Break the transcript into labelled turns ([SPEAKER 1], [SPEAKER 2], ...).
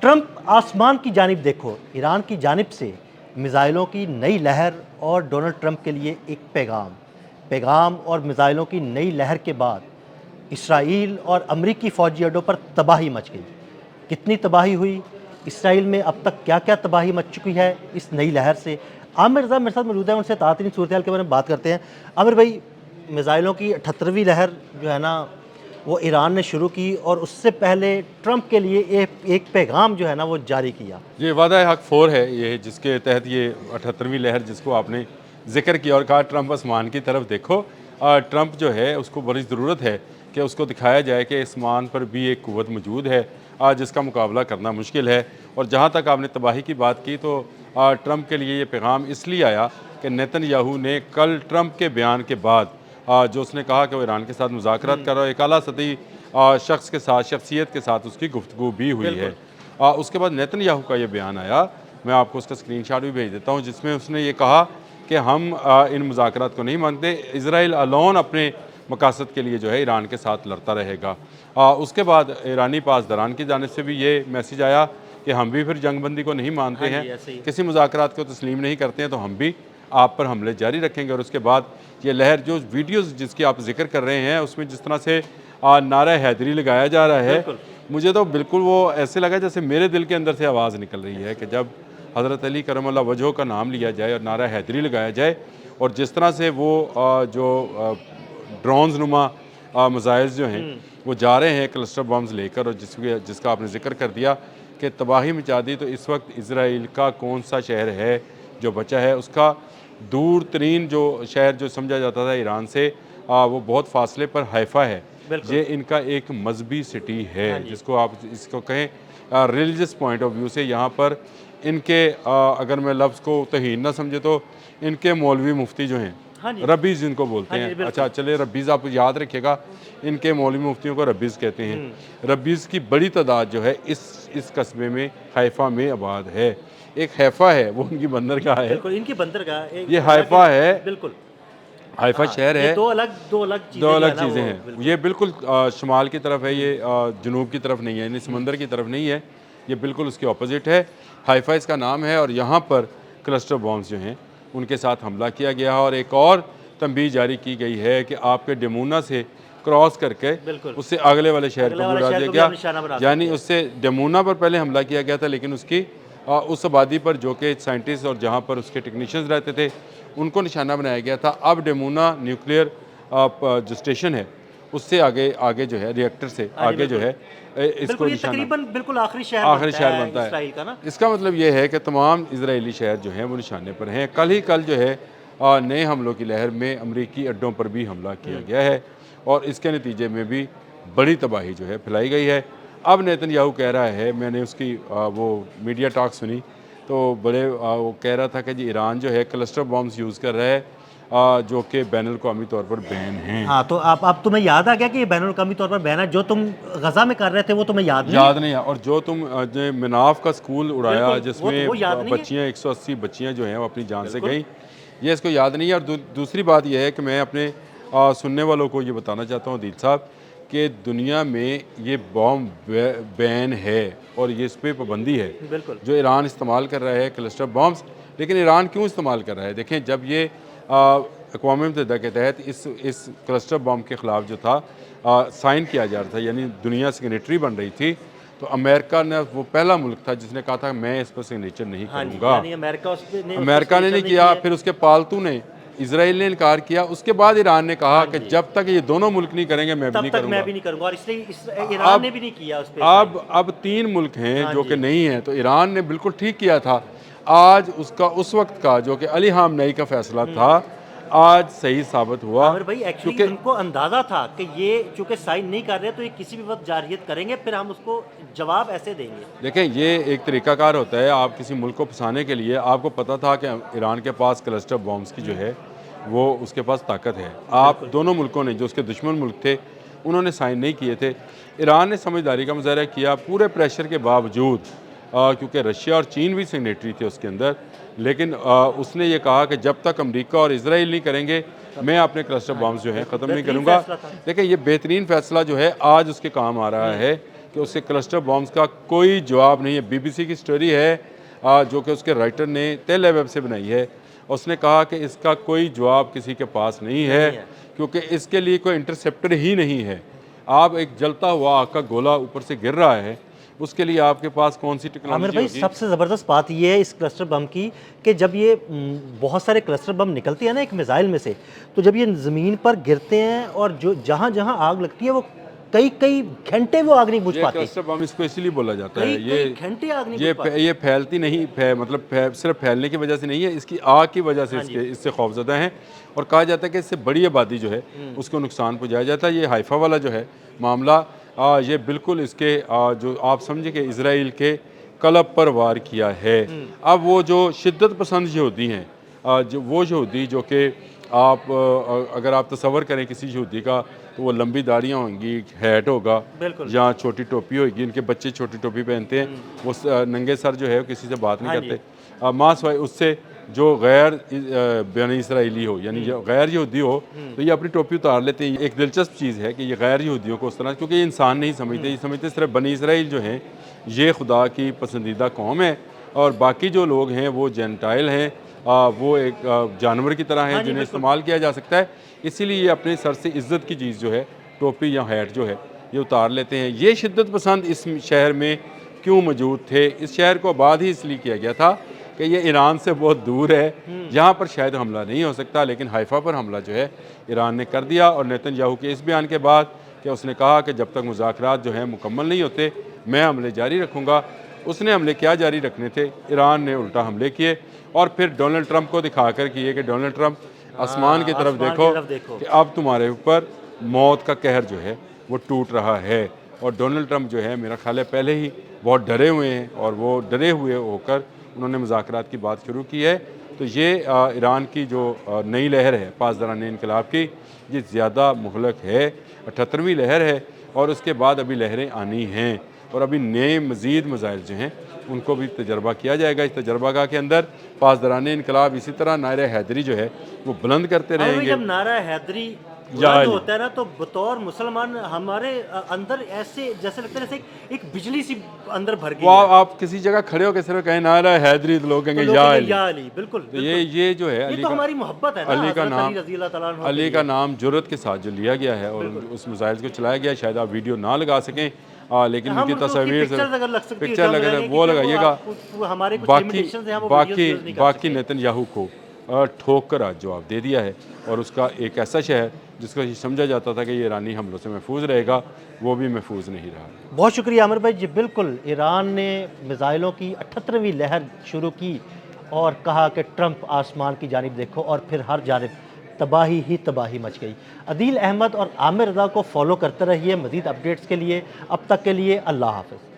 [SPEAKER 1] Trump آسمان کی جانب دیکھو، ایران کی جانب سے میزائلوں کی نئی لہر اور ڈونلڈ ٹرمپ کے لیے ایک پیغام اور میزائلوں کی نئی لہر کے بعد اسرائیل اور امریکی فوجی اڈوں پر تباہی مچ گئی۔ کتنی تباہی ہوئی؟ اسرائیل میں اب تک کیا کیا تباہی مچ چکی ہے اس نئی لہر سے؟ عامر رضا میرے ساتھ موجود ہیں، ان سے تعاطی صورتحال کے بارے میں بات کرتے ہیں۔ عامر بھائی، میزائلوں کی 78ویں لہر جو ہے نا وہ ایران نے شروع کی، اور اس سے پہلے ٹرمپ کے لیے ایک پیغام جو ہے نا وہ جاری کیا۔
[SPEAKER 2] یہ وعدہ حق 4 ہے، یہ جس کے تحت یہ 78ویں لہر جس کو آپ نے ذکر کیا اور کہا ٹرمپ آسمان کی طرف دیکھو۔ ٹرمپ جو ہے اس کو بڑی ضرورت ہے کہ اس کو دکھایا جائے کہ آسمان پر بھی ایک قوت موجود ہے جس کا مقابلہ کرنا مشکل ہے۔ اور جہاں تک آپ نے تباہی کی بات کی تو ٹرمپ کے لیے یہ پیغام اس لیے آیا کہ نیتن یاہو نے کل ٹرمپ کے بیان کے بعد جو اس نے کہا کہ وہ ایران کے ساتھ مذاکرات کر رہا ہے، ایک اعلیٰ سطحی شخص کے ساتھ، شخصیت کے ساتھ اس کی گفتگو بھی ہوئی ہے۔ اس کے بعد نیتن یاہو کا یہ بیان آیا، میں آپ کو اس کا اسکرین شاٹ بھی بھیج دیتا ہوں، جس میں اس نے یہ کہا کہ ہم ان مذاکرات کو نہیں مانتے، اسرائیل الون اپنے مقاصد کے لیے جو ہے ایران کے ساتھ لڑتا رہے گا۔ اس کے بعد ایرانی پاسداران کی جانب سے بھی یہ میسیج آیا کہ ہم بھی پھر جنگ بندی کو نہیں مانتے ہیں، کسی مذاکرات کو تسلیم نہیں کرتے ہیں، تو ہم بھی آپ پر حملے جاری رکھیں گے۔ اور اس کے بعد یہ لہر جو ویڈیوز جس کی آپ ذکر کر رہے ہیں اس میں جس طرح سے نعرہ حیدری لگایا جا رہا ہے، مجھے تو بالکل وہ ایسے لگا جیسے میرے دل کے اندر سے آواز نکل رہی ہے کہ جب حضرت علی کرم اللہ وجہہ کا نام لیا جائے اور نعرہ حیدری لگایا جائے، اور جس طرح سے وہ جو ڈرونز نما میزائلز جو ہیں وہ جا رہے ہیں کلسٹر بمز لے کر، اور جس کا آپ نے ذکر کر دیا کہ تباہی مچا دی، تو اس وقت اسرائیل کا کون سا شہر ہے جو بچا ہے؟ اس کا دور ترین جو شہر جو سمجھا جاتا تھا ایران سے وہ بہت فاصلے پر حیفا ہے۔ یہ ان کا ایک مذہبی سٹی ہے، جس کو آپ اس کو کہیں ریلیجس پوائنٹ آف ویو سے یہاں پر ان کے اگر میں لفظ کو توہین نہ سمجھے تو ان کے مولوی مفتی جو ہیں ربیز ان کو بولتے ہیں۔ اچھا چلے ربیز آپ یاد رکھیے گا، ان کے مولوی مفتیوں کو ربیز کہتے ہیں۔ ربیز کی بڑی تعداد جو ہے اس قصبے میں حیفا میں آباد ہے۔ ایک حیفا ہے، وہ ان کی بندرگاہ ہے،
[SPEAKER 1] ان کی بندرگاہ،
[SPEAKER 2] یہ حیفا ہے،
[SPEAKER 1] بالکل
[SPEAKER 2] حیفا شہر ہے۔
[SPEAKER 1] دو الگ
[SPEAKER 2] چیزیں ہیں، یہ بالکل شمال کی طرف ہے، یہ جنوب کی طرف نہیں ہے، یعنی سمندر کی طرف نہیں ہے، یہ بالکل اس کے اپوزٹ ہے۔ حیفا اس کا نام ہے، اور یہاں پر کلسٹر بامز جو ہیں ان کے ساتھ حملہ کیا گیا، اور ایک اور تنبیہ جاری کی گئی ہے کہ آپ کے ڈیمونا سے کراس کر کے اس سے اگلے والے شہر کو اڑا دیا گیا، یعنی اس سے ڈیمونا پر پہلے حملہ کیا گیا تھا، لیکن اس آبادی پر جو کہ سائنٹسٹ اور جہاں پر اس کے ٹیکنیشینز رہتے تھے ان کو نشانہ بنایا گیا تھا۔ اب ڈیمونا نیوکلیئر جو اسٹیشن ہے اس سے آگے جو ہے، ری ایکٹر سے آگے جو ہے، اس کو
[SPEAKER 1] تقریباً بالکل آخری شہر بنتا ہے اسرائیل کا نا۔
[SPEAKER 2] اس کا مطلب یہ ہے کہ تمام اسرائیلی شہر جو ہیں وہ نشانے پر ہیں۔ کل جو ہے نئے حملوں کی لہر میں امریکی اڈوں پر بھی حملہ کیا گیا ہے، اور اس کے نتیجے میں بھی بڑی تباہی جو ہے پھیلائی گئی ہے۔ اب نیتن یاہو کہہ رہا ہے، میں نے اس کی وہ میڈیا ٹاک سنی تو وہ کہہ رہا تھا کہ جی ایران جو ہے کلسٹر بامز یوز کر رہا ہے جو کہ بین الاقوامی طور پر بین ہیں۔
[SPEAKER 1] ہاں، تو اب تمہیں یاد آ گیا کہ یہ بین الاقوامی طور پر بین ہے؟ جو تم غزہ میں کر رہے تھے وہ تمہیں یاد نہیں ہے؟
[SPEAKER 2] اور جو تم مناف کا سکول اڑایا جس میں بچیاں 180 بچیاں جو ہیں وہ اپنی جان سے گئیں، یہ اس کو یاد نہیں ہے۔ اور دوسری بات یہ ہے کہ میں اپنے سننے والوں کو یہ بتانا چاہتا ہوں عدیل صاحب کہ دنیا میں یہ بام بین ہے اور یہ اس پہ پابندی ہے جو ایران استعمال کر رہا ہے کلسٹر بامز۔ لیکن ایران کیوں استعمال کر رہا ہے؟ دیکھیں، جب یہ اقوام متحدہ کے تحت اس کلسٹر بام کے خلاف جو تھا سائن کیا جا رہا تھا، یعنی دنیا سگنیٹری بن رہی تھی، تو امریکہ نے وہ پہلا ملک تھا جس نے کہا تھا میں اس پر سگنیچر نہیں کروں گا۔ امریکہ نے نہیں کیا، پھر اس کے پالتو نے اسرائیل نے انکار کیا، اس کے بعد ایران نے کہا کہ جب تک یہ دونوں ملک نہیں کریں گے میں بھی نہیں کروں گا،
[SPEAKER 1] اور اس لیے ایران نے بھی نہیں کیا اس پہ۔
[SPEAKER 2] اب 3 ملک ہیں جو کہ نہیں ہیں، تو ایران نے بالکل ٹھیک کیا تھا۔ آج اس وقت کا جو کہ علی خامنئی کا فیصلہ تھا آج صحیح ثابت ہوا۔
[SPEAKER 1] عامر بھائی، ایکچولی ان کو اندازہ تھا کہ یہ چونکہ سائن نہیں کر رہے تو یہ کسی بھی وقت جارحیت کریں گے، پھر ہم اس کو جواب ایسے دیں گے۔
[SPEAKER 2] دیکھیں، یہ ایک طریقہ کار ہوتا ہے آپ کسی ملک کو پھنسانے کے لیے۔ آپ کو پتا تھا کہ ایران کے پاس کلسٹر بامز کی جو ہے وہ اس کے پاس طاقت ہے۔ آپ دونوں ملکوں نے جو اس کے دشمن ملک تھے انہوں نے سائن نہیں کیے تھے۔ ایران نے سمجھداری کا مظاہرہ کیا پورے پریشر کے باوجود، کیونکہ رشیا اور چین بھی سگنیٹری تھے اس کے اندر، لیکن اس نے یہ کہا کہ جب تک امریکہ اور اسرائیل نہیں کریں گے میں اپنے کلسٹر بامز جو ہیں ختم نہیں کروں گا۔ دیکھیں، یہ بہترین فیصلہ جو ہے آج اس کے کام آ رہا ہے کہ اس کے کلسٹر بامز کا کوئی جواب نہیں ہے۔ بی بی سی کی سٹوری ہے جو کہ اس کے رائٹر نے تیل ایویب سے بنائی ہے، اس نے کہا کہ اس کا کوئی جواب کسی کے پاس نہیں ہے کیونکہ اس کے لیے کوئی انٹرسیپٹر ہی نہیں ہے۔ آپ ایک جلتا ہوا آگ کا گولا اوپر سے گر رہا ہے، اس کے لیے آپ کے پاس کون سی
[SPEAKER 1] عامر
[SPEAKER 2] ٹیکنالوجی
[SPEAKER 1] بھائی
[SPEAKER 2] ہوگی؟
[SPEAKER 1] سب سے زبردست بات یہ ہے اس کلسٹر بم کی کہ جب یہ بہت سارے کلسٹر بم نکلتے ہیں نا ایک میزائل میں سے، تو جب یہ زمین پر گرتے ہیں اور جو جہاں جہاں آگ لگتی ہے وہ کئی گھنٹے وہ آگ نہیں بجھ
[SPEAKER 2] یہ
[SPEAKER 1] پاتی،
[SPEAKER 2] کلسٹر بم اس کو اسی لیے بولا جاتا ہے،
[SPEAKER 1] کئی گھنٹے آگ نہیں بجھ پاتی۔
[SPEAKER 2] یہ پھیلتی نہیں، مطلب صرف پھیلنے کی وجہ سے نہیں ہے، اس کی آگ کی وجہ سے اس سے خوفزدہ ہیں، اور کہا جاتا ہے کہ اس سے بڑی آبادی جو ہے اس کو نقصان پہنچایا جاتا ہے۔ یہ حائفہ والا جو ہے معاملہ، یہ بالکل اس کے جو آپ سمجھیں کہ اسرائیل کے قلب پر وار کیا ہے۔ اب وہ جو شدت پسند یہودی ہیں، وہ یہودی جو کہ آپ اگر آپ تصور کریں کسی یہودی کا، تو وہ لمبی داڑیاں ہوں گی، ہیٹ ہوگا یا چھوٹی ٹوپی ہوگی، ان کے بچے چھوٹی ٹوپی پہنتے ہیں، وہ ننگے سر جو ہے کسی سے بات نہیں کرتے، ماں سوائے اس سے جو غیر بنی اسرائیلی ہو، یعنی جو غیر یہودی ہو تو یہ اپنی ٹوپی اتار لیتے ہیں۔ ایک دلچسپ چیز ہے کہ یہ غیر یہودیوں کو اس طرح، کیونکہ یہ انسان نہیں سمجھتے، یہ سمجھتے صرف بنی اسرائیل جو ہیں یہ خدا کی پسندیدہ قوم ہے، اور باقی جو لوگ ہیں وہ جینٹائل ہیں، وہ ایک جانور کی طرح ہیں جنہیں استعمال کیا جا سکتا ہے، اسی لیے یہ اپنے سر سے عزت کی چیز جو ہے ٹوپی یا ہیٹ جو ہے یہ اتار لیتے ہیں۔ یہ شدت پسند اس شہر میں کیوں موجود تھے؟ اس شہر کو آباد ہی اس لیے کیا گیا تھا کہ یہ ایران سے بہت دور ہے، یہاں پر شاید حملہ نہیں ہو سکتا، لیکن حائفہ پر حملہ جو ہے ایران نے کر دیا، اور نیتن یاہو کے اس بیان کے بعد کہ اس نے کہا کہ جب تک مذاکرات جو ہیں مکمل نہیں ہوتے میں حملے جاری رکھوں گا، اس نے حملے کیا جاری رکھنے تھے؟ ایران نے الٹا حملے کیے، اور پھر ڈونلڈ ٹرمپ کو دکھا کر کیے کہ ڈونلڈ ٹرمپ آسمان کی طرف دیکھو کہ اب تمہارے اوپر موت کا قہر جو ہے وہ ٹوٹ رہا ہے۔ اور ڈونلڈ ٹرمپ جو ہے میرا خیال ہے پہلے ہی بہت ڈرے ہوئے ہیں، اور وہ ڈرے ہوئے ہو کر انہوں نے مذاکرات کی بات شروع کی ہے۔ تو یہ ایران کی جو نئی لہر ہے پاسداران انقلاب کی، یہ زیادہ مہلک ہے، 78ویں لہر ہے، اور اس کے بعد ابھی لہریں آنی ہیں، اور ابھی نئے مزید مسائل جو ہیں ان کو بھی تجربہ کیا جائے گا۔ اس تجربہ گاہ کے اندر پاسداران انقلاب اسی طرح نعرہ حیدری جو ہے وہ بلند کرتے رہیں گے۔
[SPEAKER 1] جب نعرہ حیدری بلند ہوتا ہے نا تو بطور مسلمان ہمارے اندر ایسے جیسے لگتا ہے جیسے ایک بجلی سی اندر بھر گئی ہے۔
[SPEAKER 2] آپ کسی جگہ کھڑے ہو کے صرف کہیں نعرہ حیدری تو لوگ کہیں گے یا علی۔
[SPEAKER 1] بالکل،
[SPEAKER 2] یہ جو ہے
[SPEAKER 1] یہ تو ہماری محبت ہے نا،
[SPEAKER 2] علی کا
[SPEAKER 1] حضرت
[SPEAKER 2] نام،
[SPEAKER 1] علی رضی اللہ تعالیٰ عنہ
[SPEAKER 2] علی کا نام جرأت کے ساتھ جو لیا گیا ہے اور اس مسائل کو چلایا گیا، شاید آپ ویڈیو نہ لگا سکیں، لیکن ان کی تصاویر سے پکچر لگا وہ لگائیے گا۔ باقی نیتن یاہو کو ٹھوک کر آج جواب دے دیا ہے، اور اس کا ایک ایسا شہر جس کو سمجھا جاتا تھا کہ یہ ایرانی حملوں سے محفوظ رہے گا، وہ بھی محفوظ نہیں رہا۔
[SPEAKER 1] بہت شکریہ عامر بھائی جی، بالکل ایران نے میزائلوں کی 78ویں لہر شروع کی اور کہا کہ ٹرمپ آسمان کی جانب دیکھو، اور پھر ہر جانب تباہی ہی تباہی مچ گئی۔ عدیل احمد اور عامر رضا کو فالو کرتے رہیے مزید اپڈیٹس کے لیے، اب تک کے لیے اللہ حافظ۔